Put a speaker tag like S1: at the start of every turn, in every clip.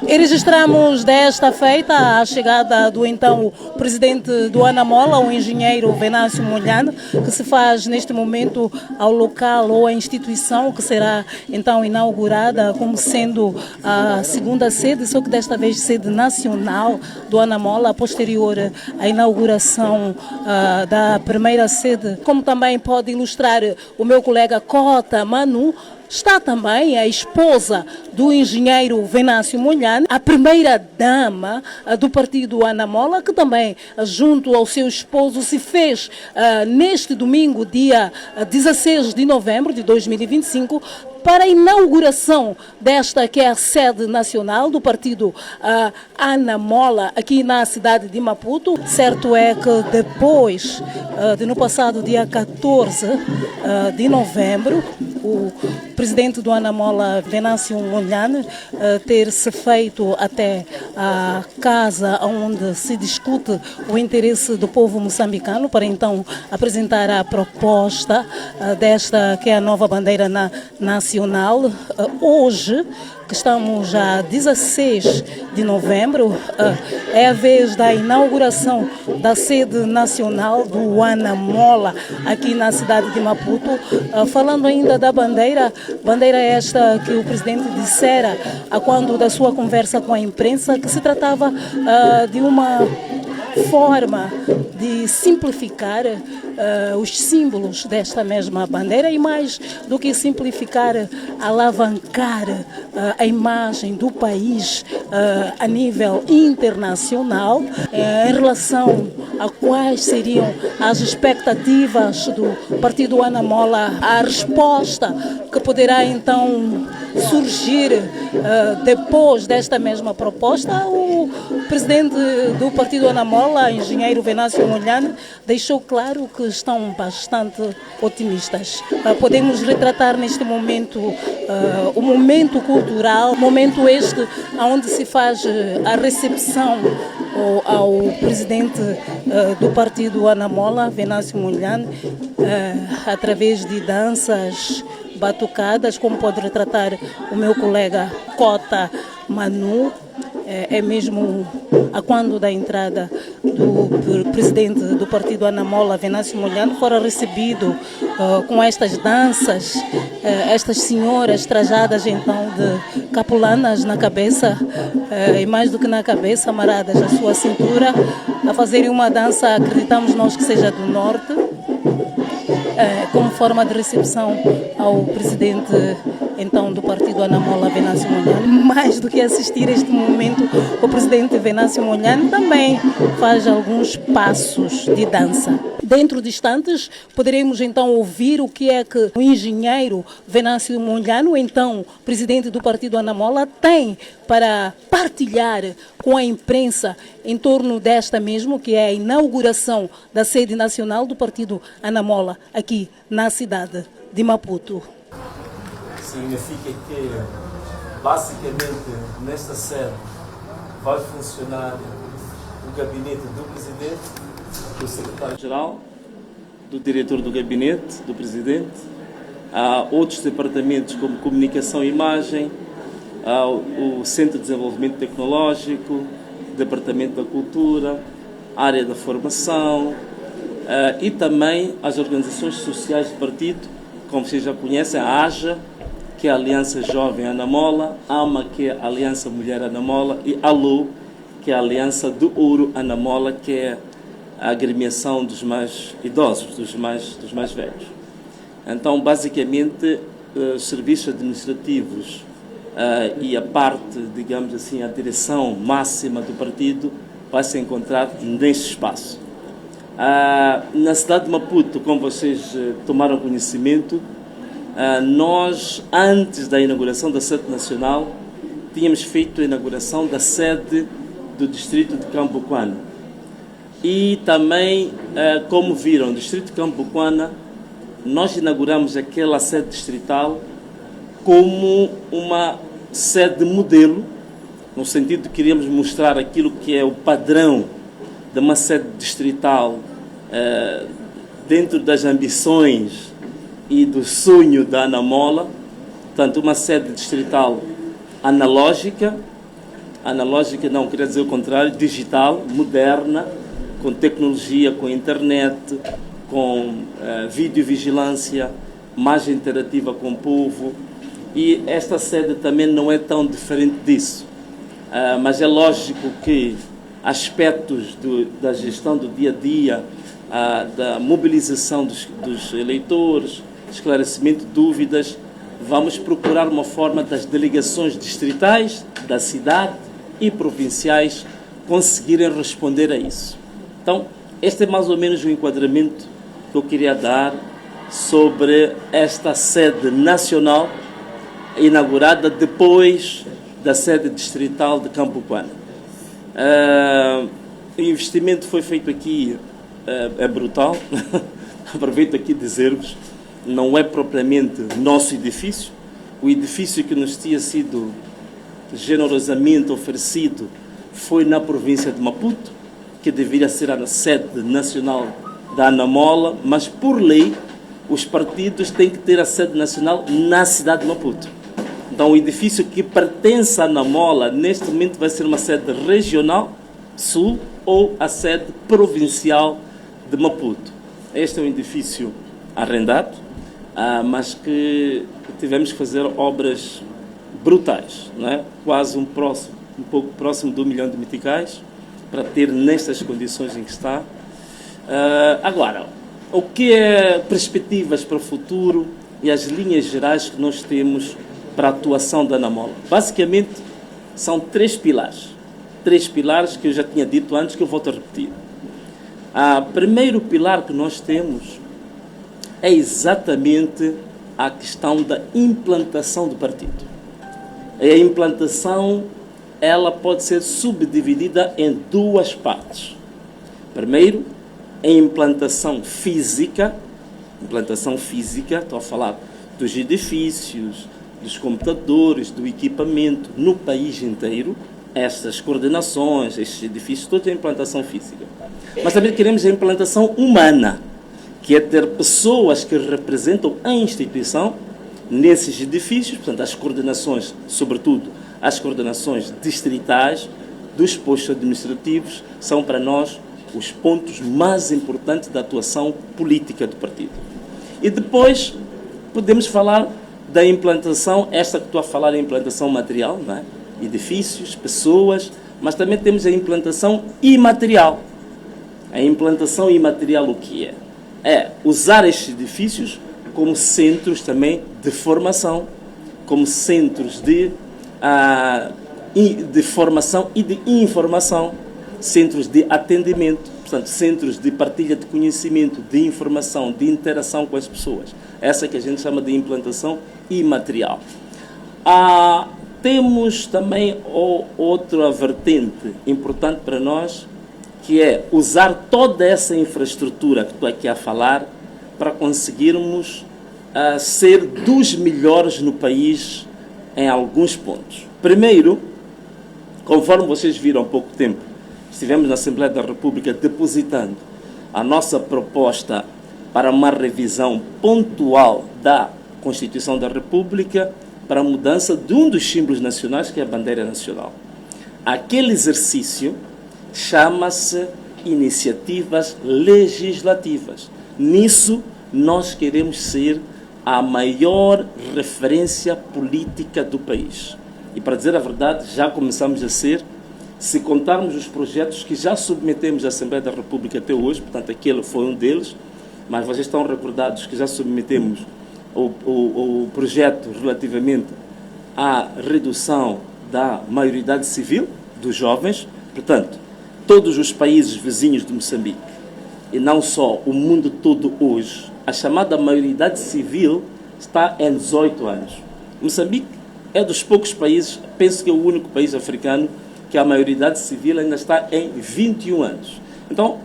S1: E registramos desta feita a chegada do então presidente do Anamola, o engenheiro Venâncio Mondlane, que se faz neste momento ao local ou à instituição que será então inaugurada como sendo a segunda sede, só que desta vez sede nacional do Anamola, posterior à inauguração da primeira sede. Como também pode ilustrar o meu colega Cota Manu, está também a esposa do engenheiro Venâncio Mondlane, a primeira dama do partido Anamola, que também, junto ao seu esposo, se fez neste domingo, dia 16 de novembro de 2025, para a inauguração desta que é a sede nacional do partido Anamola aqui na cidade de Maputo. Certo é que depois de no passado dia 14 de novembro, o presidente do Anamola, Venâncio Mondlane, ter-se feito até a casa onde se discute o interesse do povo moçambicano para então apresentar a proposta desta que é a nova bandeira nacional. Hoje, que estamos a 16 de novembro, é a vez da inauguração da sede nacional do Anamola aqui na cidade de Maputo. Falando ainda da bandeira esta que o presidente dissera quando da sua conversa com a imprensa, que se tratava de uma forma de simplificar os símbolos desta mesma bandeira e, mais do que simplificar, alavancar a imagem do país a nível internacional em relação a quais seriam as expectativas do partido Anamola, a resposta que poderá então surgir depois desta mesma proposta. O presidente do partido Anamola, engenheiro Venâncio Mondlane, deixou claro que estão bastante otimistas. Podemos retratar neste momento o momento cultural, momento este onde se faz a recepção ao presidente do partido Anamola, Venâncio Mondlane, através de danças, batucadas, como pode retratar o meu colega Cota Manu. É mesmo a quando da entrada do presidente do partido Anamola, Venâncio Mondlane, fora recebido com estas danças, estas senhoras trajadas então de capulanas na cabeça, e mais do que na cabeça, amarradas à sua cintura, a fazerem uma dança, acreditamos nós que seja do norte, como forma de recepção ao presidente então do partido Anamola, Venâncio Mondlane. Mais do que assistir a este momento, o presidente Venâncio Mondlane também faz alguns passos de dança. Dentro de instantes poderemos então ouvir o que é que o engenheiro Venâncio Mondlane, então presidente do partido Anamola, tem para partilhar com a imprensa em torno desta mesmo, que é a inauguração da sede nacional do partido Anamola aqui na cidade de Maputo.
S2: Significa que, basicamente, nesta sede vai funcionar o gabinete do presidente, do secretário-geral, do diretor do gabinete do presidente, há outros departamentos como comunicação e imagem, há o Centro de Desenvolvimento Tecnológico, Departamento da Cultura, área da formação e também as organizações sociais do partido, como vocês já conhecem, a AJA, que é a Aliança Jovem Anamola, AMA, que é a Aliança Mulher Anamola, e ALU, que é a Aliança do Ouro Anamola, que é a agremiação dos mais idosos, dos mais velhos. Então, basicamente, os serviços administrativos e a parte, digamos assim, a direção máxima do partido vai se encontrar neste espaço. Na cidade de Maputo, como vocês tomaram conhecimento, nós, antes da inauguração da sede nacional, tínhamos feito a inauguração da sede do distrito de Cambuquana. E também, como viram, no distrito de Cambuquana, nós inauguramos aquela sede distrital como uma sede modelo, no sentido de que queríamos mostrar aquilo que é o padrão de uma sede distrital dentro das ambições e do sonho da Anamola, portanto, uma sede distrital analógica, analógica não, queria dizer o contrário, digital, moderna, com tecnologia, com internet, com videovigilância, mais interativa com o povo. E esta sede também não é tão diferente disso. Mas é lógico que aspectos da gestão do dia a dia, da mobilização dos eleitores, esclarecimento de dúvidas, vamos procurar uma forma das delegações distritais, da cidade e provinciais conseguirem responder a isso. Então, este é mais ou menos o enquadramento que eu queria dar sobre esta sede nacional inaugurada depois da sede distrital de Campo-Cuana. O investimento foi feito aqui, é brutal. Aproveito aqui dizer-vos, não é propriamente nosso edifício. O edifício que nos tinha sido generosamente oferecido foi na província de Maputo, que deveria ser a sede nacional da Anamola, mas por lei os partidos têm que ter a sede nacional na cidade de Maputo. Então o edifício que pertence à Anamola neste momento vai ser uma sede regional, sul, ou a sede provincial de Maputo. Este é um edifício arrendado, mas que tivemos que fazer obras brutais, não é? Quase um pouco próximo de 1 milhão de meticais, para ter nestas condições em que está. Agora, o que é perspectivas para o futuro e as linhas gerais que nós temos para a atuação da Anamola? Basicamente, são 3 pilares. 3 pilares que eu já tinha dito antes, que eu volto a repetir. O primeiro pilar que nós temos é exatamente a questão da implantação do partido. A implantação, ela pode ser subdividida em 2 partes. Primeiro, a implantação física, estou a falar dos edifícios, dos computadores, do equipamento no país inteiro, estas coordenações, estes edifícios, toda a implantação física. Mas também queremos a implantação humana, que é ter pessoas que representam a instituição nesses edifícios, portanto, as coordenações, sobretudo as coordenações distritais dos postos administrativos, são para nós os pontos mais importantes da atuação política do partido. E depois podemos falar da implantação, esta que estou a falar é a implantação material, não é? Edifícios, pessoas, mas também temos a implantação imaterial. A implantação imaterial o que é? É usar estes edifícios como centros também de formação, como centros de formação e de informação, centros de atendimento, portanto, centros de partilha de conhecimento, de informação, de interação com as pessoas. Essa que a gente chama de implantação imaterial. Temos também outra vertente importante para nós, que é usar toda essa infraestrutura que estou aqui a falar para conseguirmos ser dos melhores no país em alguns pontos. Primeiro, conforme vocês viram há pouco tempo, estivemos na Assembleia da República depositando a nossa proposta para uma revisão pontual da Constituição da República para a mudança de um dos símbolos nacionais, que é a bandeira nacional. Aquele exercício chama-se iniciativas legislativas. Nisso, nós queremos ser a maior referência política do país. E, para dizer a verdade, já começamos a ser, se contarmos os projetos que já submetemos à Assembleia da República até hoje, portanto, aquele foi um deles, mas vocês estão recordados que já submetemos o projeto relativamente à redução da maioridade civil dos jovens. Portanto, todos os países vizinhos de Moçambique, e não só o mundo todo hoje, a chamada maioridade civil está em 18 anos. Moçambique é dos poucos países, penso que é o único país africano, que a maioridade civil ainda está em 21 anos. Então,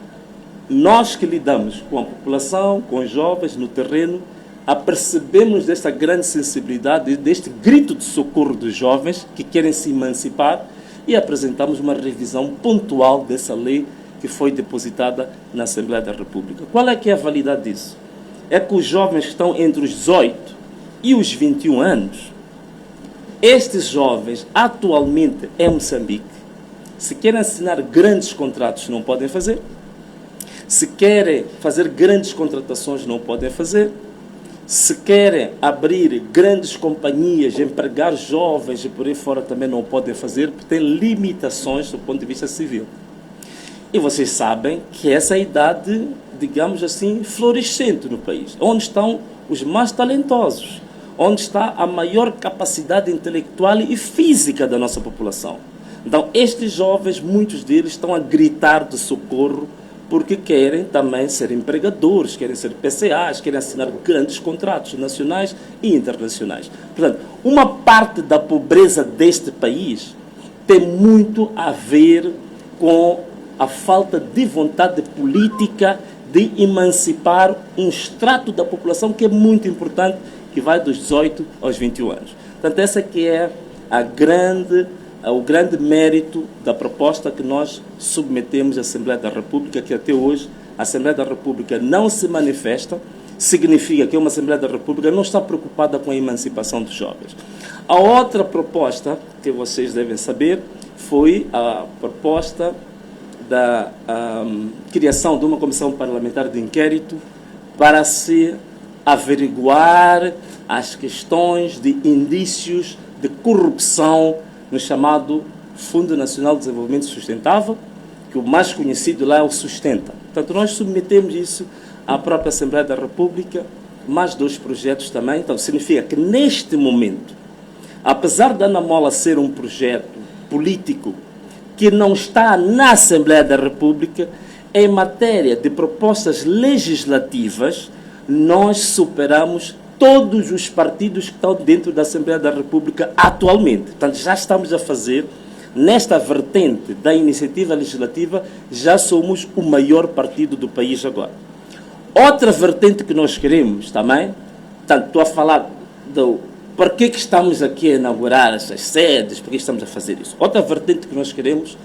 S2: nós que lidamos com a população, com os jovens no terreno, apercebemos desta grande sensibilidade, deste grito de socorro dos jovens que querem se emancipar, e apresentamos uma revisão pontual dessa lei que foi depositada na Assembleia da República. Qual é que é a validade disso? É que os jovens que estão entre os 18 e os 21 anos, estes jovens, atualmente em Moçambique, se querem assinar grandes contratos, não podem fazer. Se querem fazer grandes contratações, não podem fazer. Se querem abrir grandes companhias, empregar jovens e por aí fora, também não podem fazer, porque tem limitações do ponto de vista civil. E vocês sabem que essa é a idade, digamos assim, florescente no país, onde estão os mais talentosos, onde está a maior capacidade intelectual e física da nossa população. Então, estes jovens, muitos deles estão a gritar de socorro porque querem também ser empregadores, querem ser PCAs, querem assinar grandes contratos nacionais e internacionais. Portanto, uma parte da pobreza deste país tem muito a ver com a falta de vontade política de emancipar um extrato da população que é muito importante, que vai dos 18 aos 21 anos. Portanto, essa que é o grande mérito da proposta que nós submetemos à Assembleia da República, que até hoje a Assembleia da República não se manifesta, significa que uma Assembleia da República não está preocupada com a emancipação dos jovens. A outra proposta, que vocês devem saber, foi a proposta da criação de uma comissão parlamentar de inquérito para se averiguar as questões de indícios de corrupção no chamado Fundo Nacional de Desenvolvimento Sustentável, que o mais conhecido lá é o Sustenta. Portanto, nós submetemos isso à própria Assembleia da República, mais 2 projetos também. Então, significa que neste momento, apesar da Anamola ser um projeto político que não está na Assembleia da República, em matéria de propostas legislativas, nós superamos todos os partidos que estão dentro da Assembleia da República atualmente. Portanto, já estamos a fazer, nesta vertente da iniciativa legislativa, já somos o maior partido do país agora. Outra vertente que nós queremos também, portanto, estou a falar do por que estamos aqui a inaugurar essas sedes, por que estamos a fazer isso. Outra vertente que nós queremos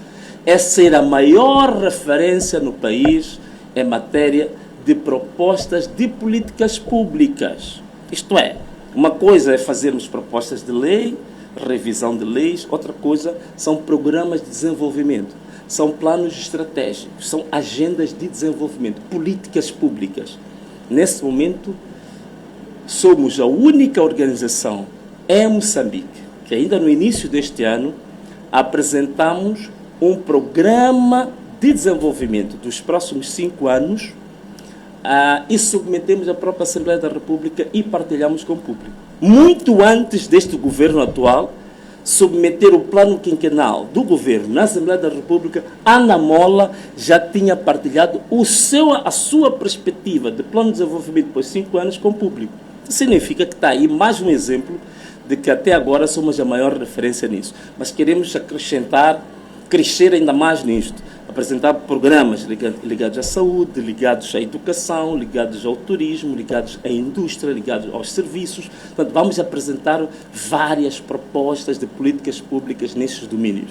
S2: é ser a maior referência no país em matéria de propostas de políticas públicas. Isto é, uma coisa é fazermos propostas de lei, revisão de leis, outra coisa são programas de desenvolvimento, são planos estratégicos, são agendas de desenvolvimento, políticas públicas. Nesse momento, somos a única organização em Moçambique que ainda no início deste ano apresentamos um programa de desenvolvimento dos próximos 5 anos e submetemos à própria Assembleia da República e partilhamos com o público. Muito antes deste governo atual submeter o plano quinquenal do governo na Assembleia da República, a Anamola já tinha partilhado a sua perspectiva de plano de desenvolvimento por 5 anos com o público. Significa que está aí mais um exemplo de que até agora somos a maior referência nisso. Mas queremos acrescentar, crescer ainda mais nisto. Apresentar programas ligados à saúde, ligados à educação, ligados ao turismo, ligados à indústria, ligados aos serviços. Portanto, vamos apresentar várias propostas de políticas públicas nesses domínios.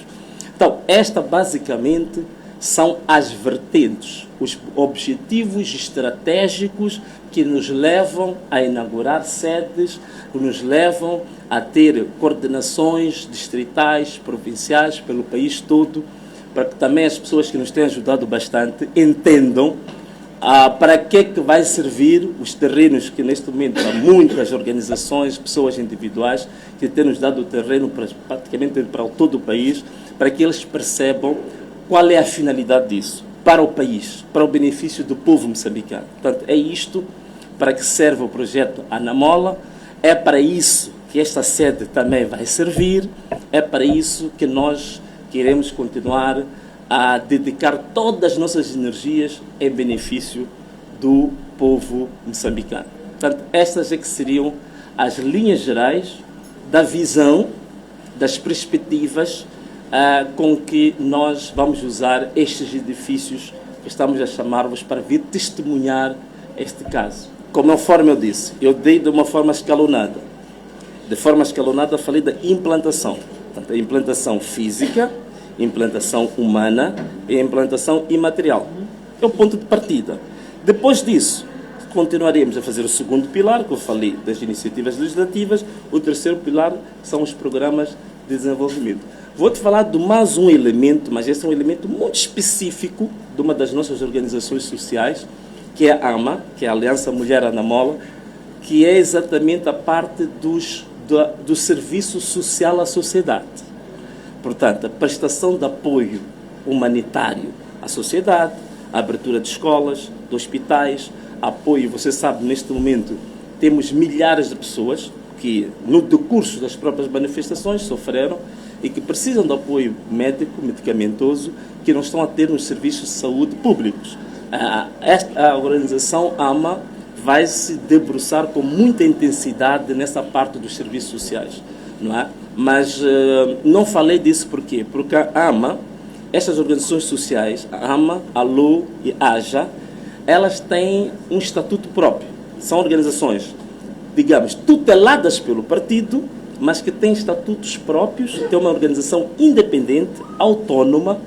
S2: Então, esta basicamente são as vertentes, os objetivos estratégicos que nos levam a inaugurar sedes, que nos levam a ter coordenações distritais, provinciais, pelo país todo, para que também as pessoas que nos têm ajudado bastante entendam para que vai servir os terrenos que neste momento há muitas organizações, pessoas individuais que têm nos dado o terreno praticamente para todo o país, para que eles percebam qual é a finalidade disso para o país, para o benefício do povo moçambicano. Portanto, é isto para que serve o projeto Anamola, é para isso que esta sede também vai servir, é para isso que nós queremos continuar a dedicar todas as nossas energias em benefício do povo moçambicano. Portanto, estas é que seriam as linhas gerais da visão, das perspectivas com que nós vamos usar estes edifícios que estamos a chamar-vos para vir testemunhar este caso. Conforme eu disse, eu dei de uma forma escalonada. De forma escalonada, falei da implantação. Portanto, a implantação física, implantação humana e implantação imaterial. É o ponto de partida. Depois disso, continuaremos a fazer o segundo pilar, que eu falei, das iniciativas legislativas. O terceiro pilar são os programas de desenvolvimento. Vou-te falar de mais um elemento, mas esse é um elemento muito específico de uma das nossas organizações sociais, que é a AMA, que é a Aliança Mulher Ana Mola, que é exatamente a parte do serviço social à sociedade. Portanto, a prestação de apoio humanitário à sociedade, a abertura de escolas, de hospitais, apoio. Você sabe, neste momento, temos milhares de pessoas que, no decurso das próprias manifestações, sofreram e que precisam de apoio médico, medicamentoso, que não estão a ter nos serviços de saúde públicos. A organização AMA vai se debruçar com muita intensidade nessa parte dos serviços sociais, não é? Mas não falei disso por quê? Porque a AMA, estas organizações sociais, a AMA, a LU e a AJA, elas têm um estatuto próprio. São organizações, digamos, tuteladas pelo partido, mas que têm estatutos próprios, têm uma organização independente, autônoma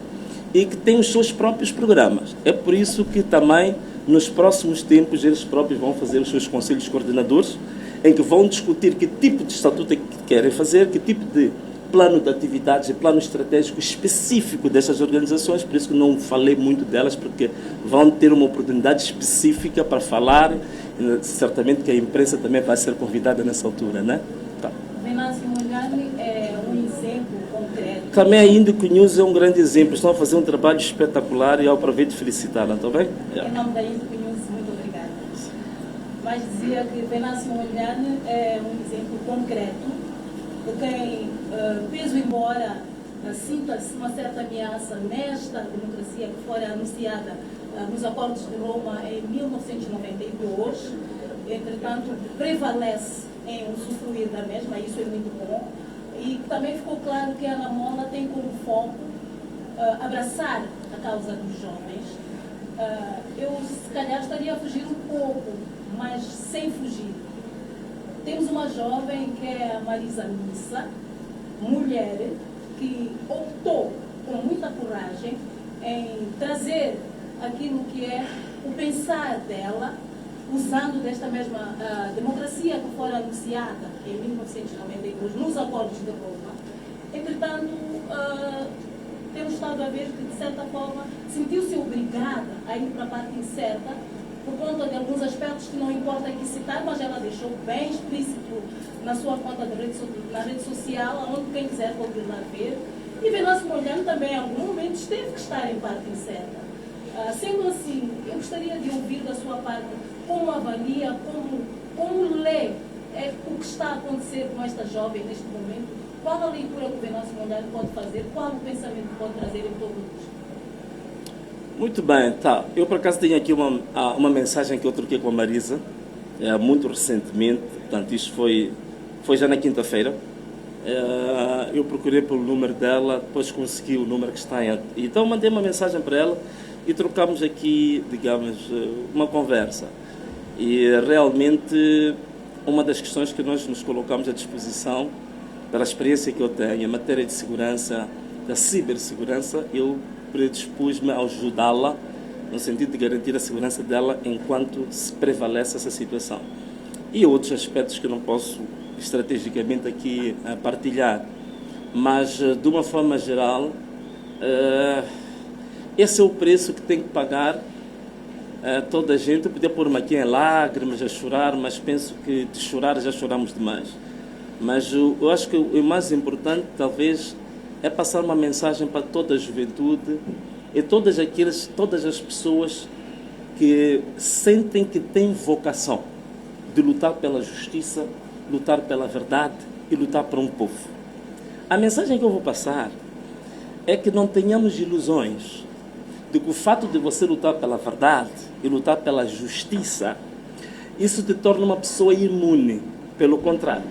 S2: e que tem os seus próprios programas. É por isso que também, nos próximos tempos, eles próprios vão fazer os seus conselhos coordenadores, em que vão discutir que tipo de estatuto é que querem fazer, que tipo de plano de atividades e plano estratégico específico dessas organizações. Por isso que não falei muito delas, porque vão ter uma oportunidade específica para falar. Certamente que a imprensa também vai ser convidada nessa altura, né? Tá.
S1: Venâncio Mondlane é um exemplo concreto.
S2: Também a Indico News é um grande exemplo. Estão a fazer um trabalho espetacular e eu aproveito de felicitá-la, está bem?
S1: Em nome da Indico News, muito obrigada. Mas dizia que Venâncio Mondlane é um exemplo concreto de quem, peso embora, sinta-se uma certa ameaça nesta democracia que foi anunciada nos Acordos de Roma em 1992, entretanto, prevalece em usufruir da mesma, isso é muito bom. E também ficou claro que a Ana Mola tem como foco abraçar a causa dos jovens. Eu, se calhar, estaria a fugir um pouco, mas sem fugir. Temos uma jovem que é a Marisa Missa, mulher, que optou com muita coragem em trazer aquilo que é o pensar dela, usando desta mesma democracia que foi anunciada em 1992 nos Acordos de Roma. Entretanto, temos estado a ver que, de certa forma, sentiu-se obrigada a ir para a parte incerta, por conta de alguns aspectos que não importa aqui citar, mas ela deixou bem explícito na sua conta na rede social, onde quem quiser pode ir lá ver. E Venâncio Mondlane também, em algum momento, teve que estar em parte incerta. Sendo assim, eu gostaria de ouvir da sua parte como avalia, como lê o que está a acontecer com esta jovem neste momento, qual a leitura que o Venâncio Mondlane pode fazer, qual o pensamento que pode trazer em torno disto.
S2: Muito bem, tá. Eu, por acaso, tenho aqui uma mensagem que eu troquei com a Marisa, muito recentemente, portanto, isto foi já na quinta-feira. Eu procurei pelo número dela, depois consegui o número que está em... Então, mandei uma mensagem para ela e trocamos aqui, digamos, uma conversa. E, realmente, uma das questões que nós nos colocamos à disposição, pela experiência que eu tenho em matéria de segurança, da cibersegurança, eu predispus-me a ajudá-la no sentido de garantir a segurança dela enquanto se prevalece essa situação. E outros aspectos que eu não posso estrategicamente aqui partilhar, mas de uma forma geral, esse é o preço que tem que pagar toda a gente. Eu podia pôr-me aqui em lágrimas, a chorar, mas penso que de chorar já choramos demais. Mas eu acho que o mais importante, talvez, é passar uma mensagem para toda a juventude e todas as pessoas que sentem que têm vocação de lutar pela justiça, lutar pela verdade e lutar por um povo. A mensagem que eu vou passar é que não tenhamos ilusões de que o fato de você lutar pela verdade e lutar pela justiça, isso te torna uma pessoa imune. Pelo contrário,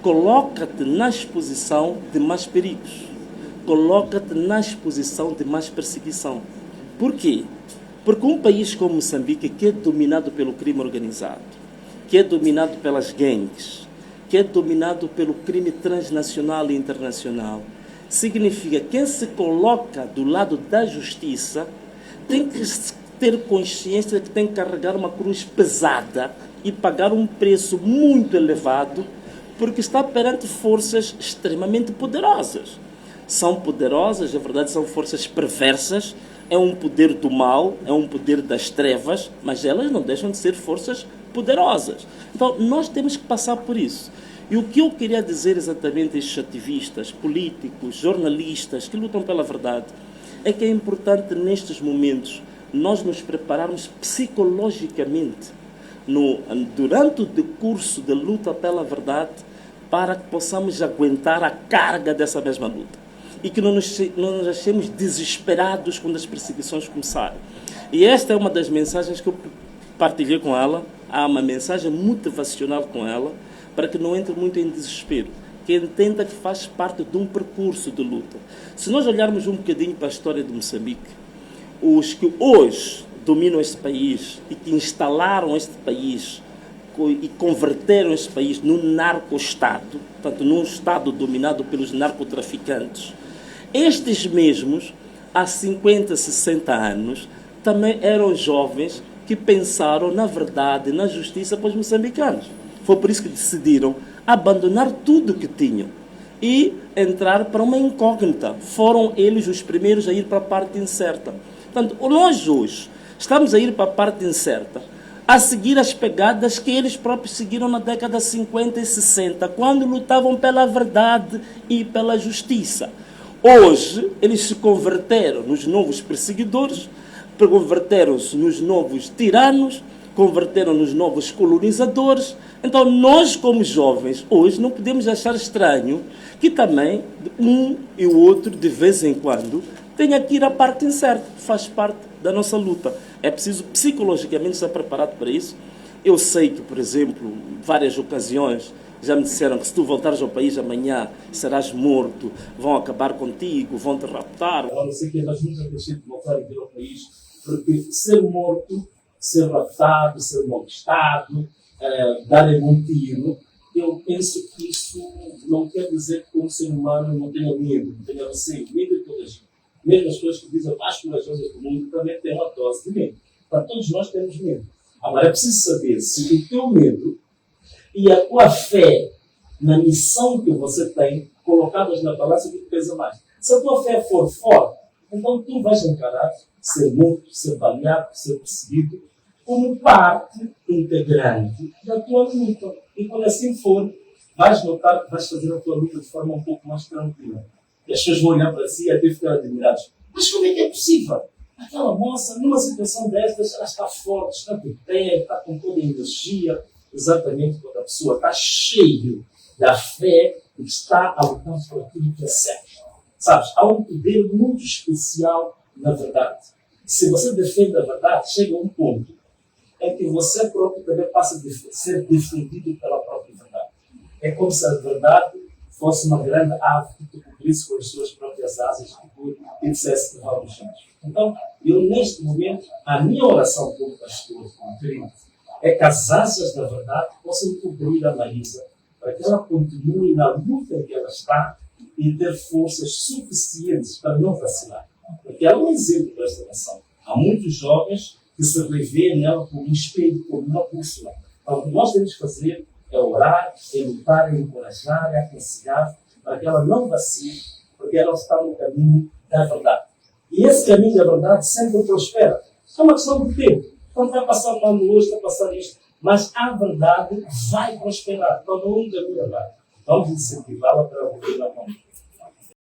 S2: coloca-te na exposição de mais perigos. Coloca-te na exposição de mais perseguição. Por quê? Porque um país como Moçambique, que é dominado pelo crime organizado, que é dominado pelas gangues, que é dominado pelo crime transnacional e internacional, significa que quem se coloca do lado da justiça tem que ter consciência de que tem que carregar uma cruz pesada e pagar um preço muito elevado, porque está perante forças extremamente poderosas. São poderosas, na verdade são forças perversas, é um poder do mal, é um poder das trevas, mas elas não deixam de ser forças poderosas. Então nós temos que passar por isso. E o que eu queria dizer exatamente a estes ativistas, políticos, jornalistas que lutam pela verdade, é que é importante nestes momentos nós nos prepararmos psicologicamente durante o decurso da luta pela verdade, para que possamos aguentar a carga dessa mesma luta. E que não nos achemos desesperados quando as perseguições começarem. E esta é uma das mensagens que eu partilhei com ela. Há uma mensagem motivacional com ela, para que não entre muito em desespero, que entenda que faz parte de um percurso de luta. Se nós olharmos um bocadinho para a história de Moçambique, os que hoje dominam este país e que instalaram este país e converteram este país num narco-estado, portanto, num estado dominado pelos narcotraficantes, estes mesmos, há 50, 60 anos, também eram jovens que pensaram na verdade, na justiça para os moçambicanos. Foi por isso que decidiram abandonar tudo o que tinham e entrar para uma incógnita. Foram eles os primeiros a ir para a parte incerta. Portanto, nós hoje estamos a ir para a parte incerta, a seguir as pegadas que eles próprios seguiram na década de 50 e 60, quando lutavam pela verdade e pela justiça. Hoje, eles se converteram nos novos perseguidores, converteram-se nos novos tiranos, converteram nos novos colonizadores. Então, nós, como jovens, hoje não podemos achar estranho que também um e o outro, de vez em quando, tenha que ir à parte incerta. Faz parte da nossa luta. É preciso psicologicamente estar preparado para isso. Eu sei que, por exemplo, várias ocasiões já me disseram que se tu voltares ao país amanhã serás morto, vão acabar contigo, vão te raptar. Eu não sei que nós nunca deixamos de voltar a vir ao país, porque ser morto, ser raptado, ser molestado, darem um tiro, eu penso que isso não quer dizer que um ser humano não tenha medo, não tenha receio. Medo de toda a gente. Mesmo as pessoas que dizem mais corajosas do mundo também têm uma dose de medo. Para todos nós temos medo. Agora é preciso saber se o teu medo e a tua fé na missão que você tem, colocadas na balança, que pesa mais. Se a tua fé for forte, então tu vais encarar ser morto, ser baleado, ser perseguido, como parte integrante da tua luta. E quando assim for, vais notar que vais fazer a tua luta de forma um pouco mais tranquila. E as pessoas vão olhar para si e até ficar admiradas. Mas como é que é possível? Aquela moça, numa situação destas, ela está forte, está de pé, está com toda a energia. Exatamente quando a pessoa está cheia da fé e está a lutar por aquilo que é certo. Sabes, há um poder muito especial na verdade. Se você defende a verdade, chega a um ponto em que você próprio também passa a ser defendido pela própria verdade. É como se a verdade fosse uma grande ave que te cobrisse com as suas próprias asas e dissesse que vamos juntos. Então, eu neste momento, a minha oração como pastor, como crente, é que as asas da verdade possam cobrir a Marisa, para que ela continue na luta em que ela está e ter forças suficientes para não vacilar. Porque ela é um exemplo para esta nação. Há muitos jovens que se revêem nela como um espelho, como uma bússola. Então, o que nós temos que fazer é orar, é lutar, é encorajar, é aconselhar, para que ela não vacile, porque ela está no caminho da verdade. E esse caminho da verdade sempre prospera. É uma questão de tempo. Então vai passar um ano hoje, vai passar isto, mas a verdade vai prosperar. Então não é um caminho errado. Vamos incentivá-la para ouvir a mão.